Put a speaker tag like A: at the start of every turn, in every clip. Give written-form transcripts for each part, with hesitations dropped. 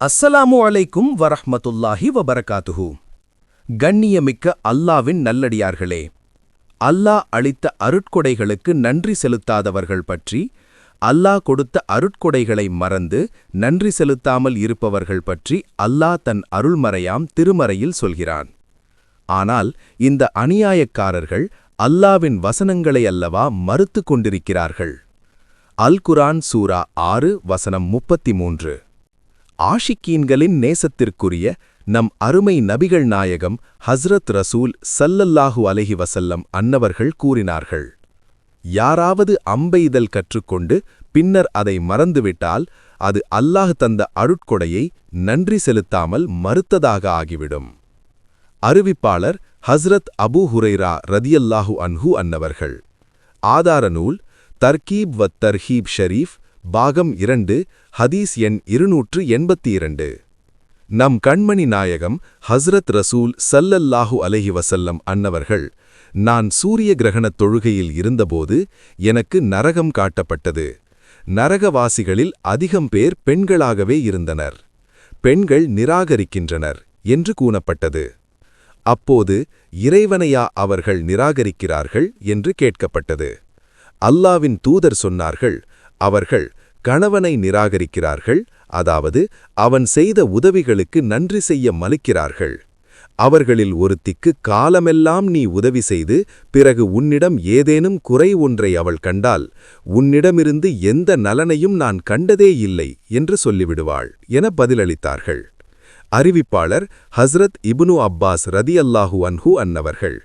A: அஸ்ஸலாமு அலைக்கும் வரஹ்மத்துல்லாஹி வபரகாத்துஹு. கண்ணியமிக்க அல்லாவின் நல்லடியார்களே, அல்லாஹ் அளித்த அருட்கொடைகளுக்கு நன்றி செலுத்தாதவர்கள் பற்றி, அல்லாஹ் கொடுத்த அருட்கொடைகளை மறந்து நன்றி செலுத்தாமல் இருப்பவர்கள் பற்றி அல்லாஹ் தன் அருள்மறையாம் திருமறையில் சொல்கிறான். ஆனால் இந்த அநியாயக்காரர்கள் அல்லாவின் வசனங்களை அல்லவா மறுத்து கொண்டிருக்கிறார்கள். அல் குர்ஆன் சூரா 6 வசனம் 33. ஆஷிக்கீன்களின் நேசத்திற்குரிய நம் அருமை நபிகள் நாயகம் ஹஸ்ரத் ரசூல் ஸல்லல்லாஹு அலைஹி வஸல்லம் அன்னவர்கள் கூறினார்கள், யாராவது அம்பெய்தல் கற்றுக்கொண்டு பின்னர் அதை மறந்துவிட்டால் அது அல்லாஹ் தந்த அருட்கொடையை நன்றி செலுத்தாமல் மறுத்ததாக ஆகிவிடும். அறிவிப்பாளர் ஹஸ்ரத் அபூ ஹுரைரா ரதியல்லாஹு அன்ஹு அன்னவர்கள். ஆதார நூல் தர்கீப் வத் தர்ஹீப் ஷரீஃப் பாகம் 2 ஹதீஸ் எண் 282. நம் கண்மணி நாயகம் ஹஸ்ரத் ரசூல் ஸல்லல்லாஹு அலைஹி வஸல்லம் அன்னவர்கள், நான் சூரிய கிரகணத் தொழுகையில் இருந்தபோது எனக்கு நரகம் காட்டப்பட்டது. நரகவாசிகளில் அதிகம் பேர் பெண்களாகவே இருந்தனர். பெண்கள் நிராகரிக்கின்றனர் என்று கூறப்பட்டது. அப்போது இறைவனையா அவர்கள் நிராகரிக்கிறார்கள் என்று கேட்கப்பட்டது. அல்லாவின் தூதர் சொன்னார்கள், அவர்கள் கணவனை நிராகரிக்கிறார்கள், அதாவது அவன் செய்த உதவிகளுக்கு நன்றி செய்ய மறுக்கிறார்கள். அவர்களில் ஒருத்திக்கு காலமெல்லாம் நீ உதவி செய்து பிறகு உன்னிடம் ஏதேனும் குறை ஒன்றை அவள் கண்டால், உன்னிடமிருந்து எந்த நலனையும் நான் கண்டதே இல்லை என்று சொல்லிவிடுவாள் என பதிலளித்தார்கள். அறிவிப்பாளர் ஹஸ்ரத் இப்னு அப்பாஸ் ரதியல்லாஹு அன்ஹு அன்னவர்கள்.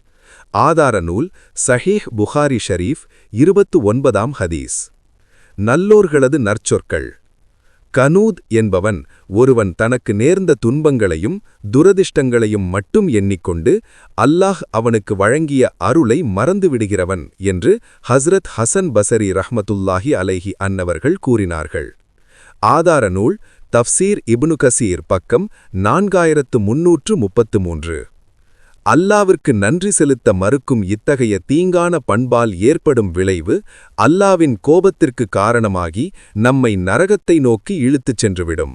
A: ஆதார நூல் சஹீஹ் புகாரி ஷரீஃப் 29ஆம் ஹதீஸ். நல்லோர்களது நற்சொற்கள். கனூத் என்பவன் ஒருவன் தனக்கு நேர்ந்த துன்பங்களையும் துரதிஷ்டங்களையும் மட்டும் எண்ணிக்கொண்டு அல்லாஹ் அவனுக்கு வழங்கிய அருளை மறந்துவிடுகிறவன் என்று ஹஸ்ரத் ஹசன் பஸரி ரஹ்மத்துல்லாஹி அலைஹி அன்னவர்கள் கூறினார்கள். ஆதார நூல் தஃப்சீர் இப்னு கசீர் பக்கம் 4333. அல்லாவிற்கு நன்றி செலுத்த மறுக்கும் இத்தகைய தீங்கான பண்பால் ஏற்படும் விளைவு அல்லாவின் கோபத்திற்கு காரணமாகி நம்மை நரகத்தை நோக்கி இழுத்துச் சென்றுவிடும்.